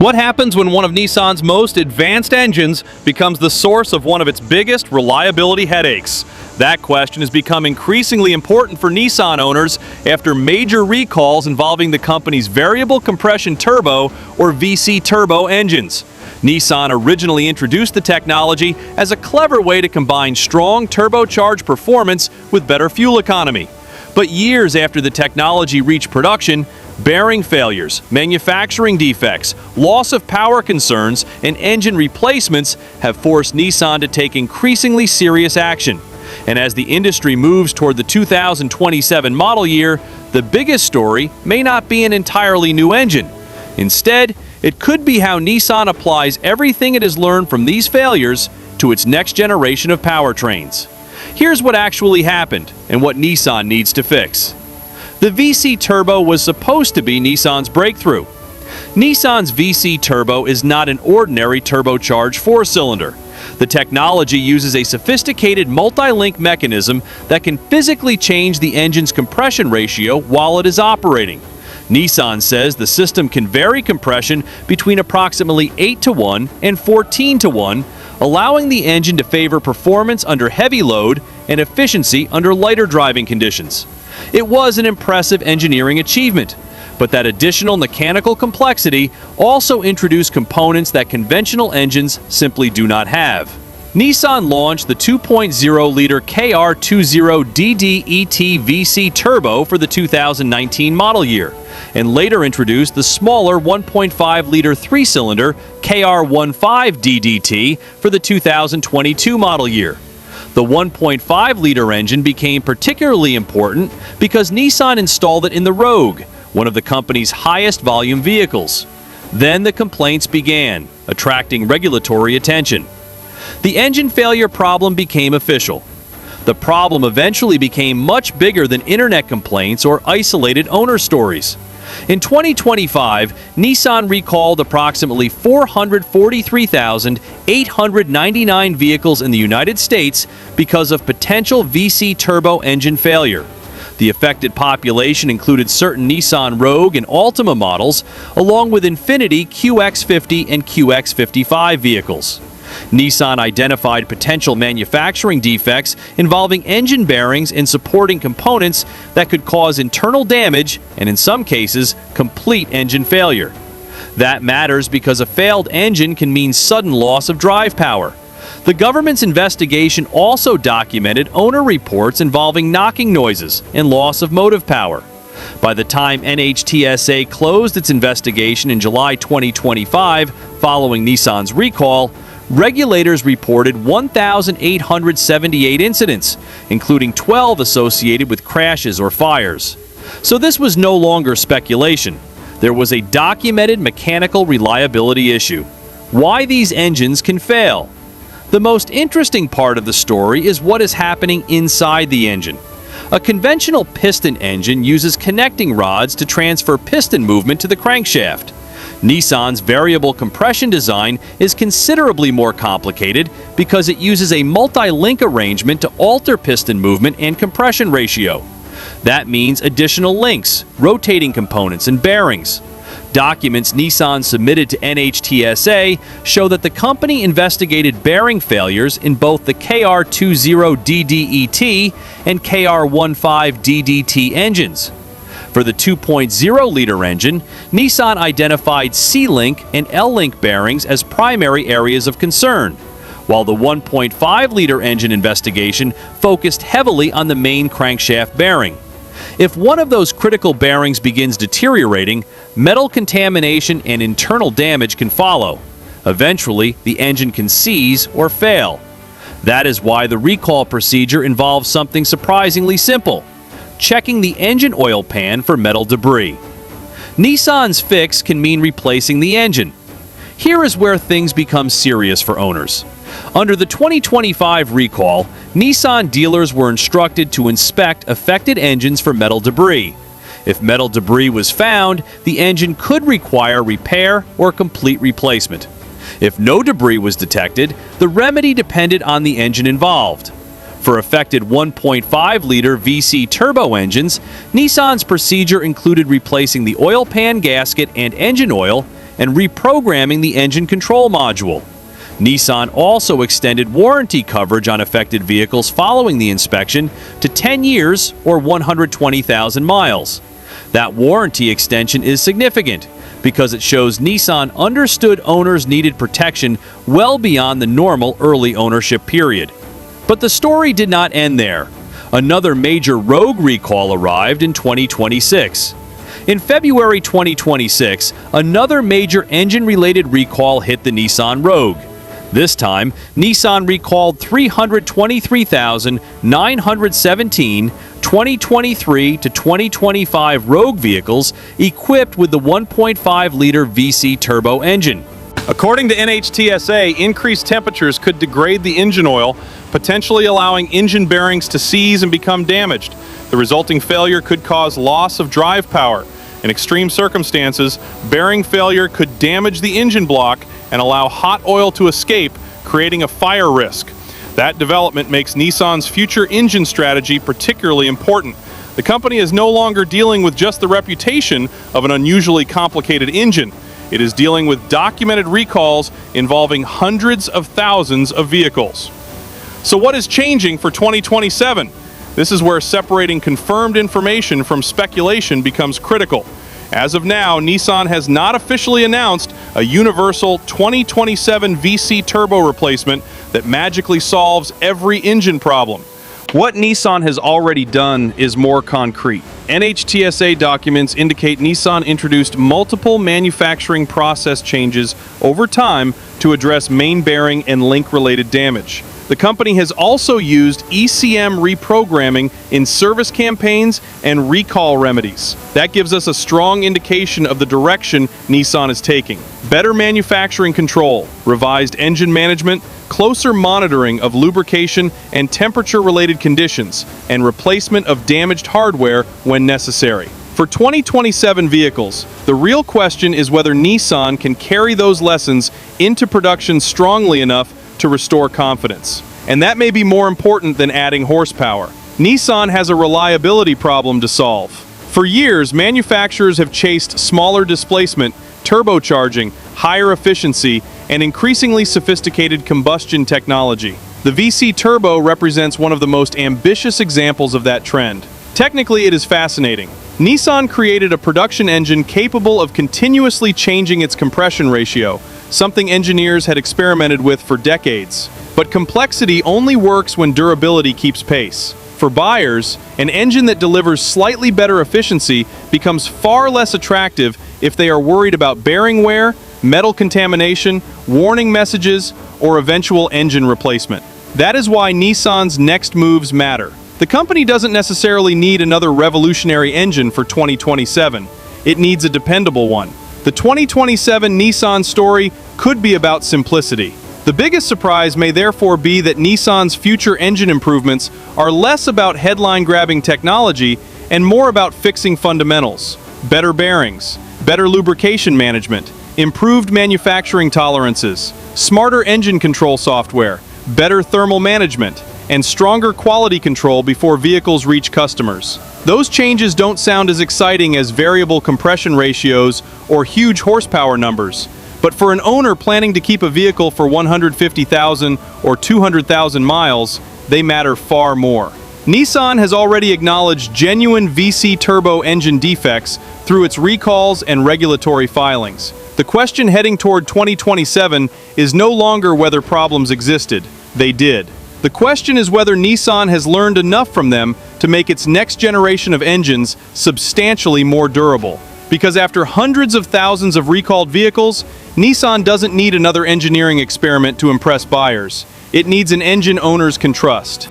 What happens when one of Nissan's most advanced engines becomes the source of one of its biggest reliability headaches? That question has become increasingly important for Nissan owners after major recalls involving the company's variable compression turbo or VC turbo engines. Nissan originally introduced the technology as a clever way to combine strong turbocharged performance with better fuel economy. But years after the technology reached production, bearing failures, manufacturing defects, loss of power concerns, and engine replacements have forced Nissan to take increasingly serious action. And as the industry moves toward the 2027 model year, the biggest story may not be an entirely new engine. Instead, it could be how Nissan applies everything it has learned from these failures to its next generation of powertrains. Here's what actually happened and what Nissan needs to fix. The VC Turbo was supposed to be Nissan's breakthrough. Nissan's VC Turbo is not an ordinary turbocharged four-cylinder. The technology uses a sophisticated multi-link mechanism that can physically change the engine's compression ratio while it is operating. Nissan says the system can vary compression between approximately 8:1 and 14:1, allowing the engine to favor performance under heavy load and efficiency under lighter driving conditions. It was an impressive engineering achievement, but that additional mechanical complexity also introduced components that conventional engines simply do not have. Nissan launched the 2.0-liter KR20DDET VC Turbo for the 2019 model year, and later introduced the smaller 1.5-liter three-cylinder KR15DDT for the 2022 model year. The 1.5-liter engine became particularly important because Nissan installed it in the Rogue, one of the company's highest volume vehicles. Then the complaints began, attracting regulatory attention. The engine failure problem became official. The problem eventually became much bigger than internet complaints or isolated owner stories. In 2025, Nissan recalled approximately 443,899 vehicles in the United States because of potential VC turbo engine failure. The affected population included certain Nissan Rogue and Altima models, along with Infiniti QX50 and QX55 vehicles. Nissan identified potential manufacturing defects involving engine bearings and supporting components that could cause internal damage and, in some cases, complete engine failure. That matters because a failed engine can mean sudden loss of drive power. The government's investigation also documented owner reports involving knocking noises and loss of motive power. By the time NHTSA closed its investigation in July 2025, following Nissan's recall, regulators reported 1,878 incidents, including 12 associated with crashes or fires. So this was no longer speculation. There was a documented mechanical reliability issue. Why these engines can fail? The most interesting part of the story is what is happening inside the engine. A conventional piston engine uses connecting rods to transfer piston movement to the crankshaft. Nissan's variable compression design is considerably more complicated because it uses a multi-link arrangement to alter piston movement and compression ratio. That means additional links, rotating components, and bearings. Documents Nissan submitted to NHTSA show that the company investigated bearing failures in both the KR20DDET and KR15DDT engines. For the 2.0-liter engine, Nissan identified C-link and L-link bearings as primary areas of concern, while the 1.5-liter engine investigation focused heavily on the main crankshaft bearing. If one of those critical bearings begins deteriorating, metal contamination and internal damage can follow. Eventually, the engine can seize or fail. That is why the recall procedure involves something surprisingly simple: checking the engine oil pan for metal debris. Nissan's fix can mean replacing the engine. Here is where things become serious for owners. Under the 2025 recall, Nissan dealers were instructed to inspect affected engines for metal debris. If metal debris was found, the engine could require repair or complete replacement. If no debris was detected, the remedy depended on the engine involved. For affected 1.5-liter VC turbo engines, Nissan's procedure included replacing the oil pan gasket and engine oil and reprogramming the engine control module. Nissan also extended warranty coverage on affected vehicles following the inspection to 10 years or 120,000 miles. That warranty extension is significant because it shows Nissan understood owners needed protection well beyond the normal early ownership period. But the story did not end there. Another major Rogue recall arrived in 2026. In February 2026, another major engine-related recall hit the Nissan Rogue. This time, Nissan recalled 323,917 2023 to 2025 Rogue vehicles equipped with the 1.5-liter VC turbo engine. According to NHTSA, increased temperatures could degrade the engine oil, potentially allowing engine bearings to seize and become damaged. The resulting failure could cause loss of drive power. In extreme circumstances, bearing failure could damage the engine block and allow hot oil to escape, creating a fire risk. That development makes Nissan's future engine strategy particularly important. The company is no longer dealing with just the reputation of an unusually complicated engine. It is dealing with documented recalls involving hundreds of thousands of vehicles. So what is changing for 2027? This is where separating confirmed information from speculation becomes critical. As of now, Nissan has not officially announced a universal 2027 VC turbo replacement that magically solves every engine problem. What Nissan has already done is more concrete. NHTSA documents indicate Nissan introduced multiple manufacturing process changes over time to address main bearing and link-related damage. The company has also used ECM reprogramming in service campaigns and recall remedies. That gives us a strong indication of the direction Nissan is taking. Better manufacturing control, revised engine management, closer monitoring of lubrication and temperature-related conditions, and replacement of damaged hardware when necessary. For 2027 vehicles, the real question is whether Nissan can carry those lessons into production strongly enough to restore confidence. And that may be more important than adding horsepower. Nissan has a reliability problem to solve. For years, manufacturers have chased smaller displacement, turbocharging, higher efficiency, and increasingly sophisticated combustion technology. The VC Turbo represents one of the most ambitious examples of that trend. Technically, it is fascinating. Nissan created a production engine capable of continuously changing its compression ratio, something engineers had experimented with for decades. But complexity only works when durability keeps pace. For buyers, an engine that delivers slightly better efficiency becomes far less attractive if they are worried about bearing wear, metal contamination, warning messages, or eventual engine replacement. That is why Nissan's next moves matter. The company doesn't necessarily need another revolutionary engine for 2027. It needs a dependable one. The 2027 Nissan story could be about simplicity. The biggest surprise may therefore be that Nissan's future engine improvements are less about headline-grabbing technology and more about fixing fundamentals. Better bearings, better lubrication management, improved manufacturing tolerances, smarter engine control software, better thermal management, and stronger quality control before vehicles reach customers. Those changes don't sound as exciting as variable compression ratios or huge horsepower numbers. But for an owner planning to keep a vehicle for 150,000 or 200,000 miles, they matter far more. Nissan has already acknowledged genuine VC turbo engine defects through its recalls and regulatory filings. The question heading toward 2027 is no longer whether problems existed. They did. The question is whether Nissan has learned enough from them to make its next generation of engines substantially more durable. Because after hundreds of thousands of recalled vehicles, Nissan doesn't need another engineering experiment to impress buyers. It needs an engine owners can trust.